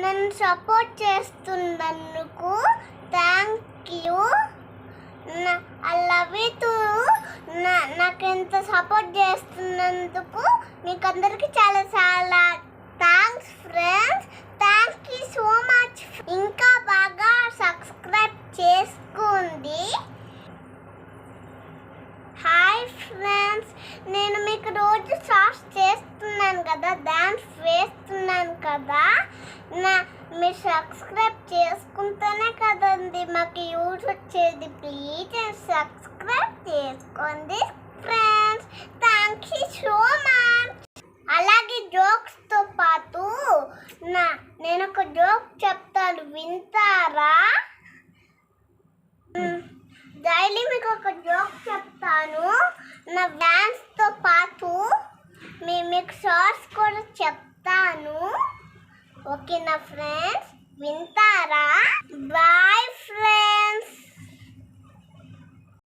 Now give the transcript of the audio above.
నన్ను సపోర్ట్ చేస్తున్నందుకు thank you. I love you two. నాకు ఇంత సపోర్ట్ చేస్తున్నందుకు మీకు అందరికీ చాలా చాలా thanks friends. Thank you so much. ఇంకా బాగా సబ్స్క్రైబ్ చేసుకోండి. హాయ్ ఫ్రెండ్స్, నేను మీకు రోజు షార్ట్స్ చేస్తున్నాను కదా, డాన్స్ వేస్తున్నాను కదా, మీరు సబ్స్క్రైబ్ చేసుకుంటేనే కదండి మాకు యూజ్ వచ్చేది. ప్లీజ్ సబ్స్క్రైబ్ చేసుకోండి friends. Thank you so much. అలాగే జోక్స్తో పాటు నేను ఒక జోక్ చెప్తాను, వింటారా? డైలీ మీకు ఒక జోక్ చెప్తాను. నా డాన్స్తో పాటు మీకు షార్ట్స్ కూడా చెప్తాను. ఓకేనా ఫ్రెండ్స్, వింటా?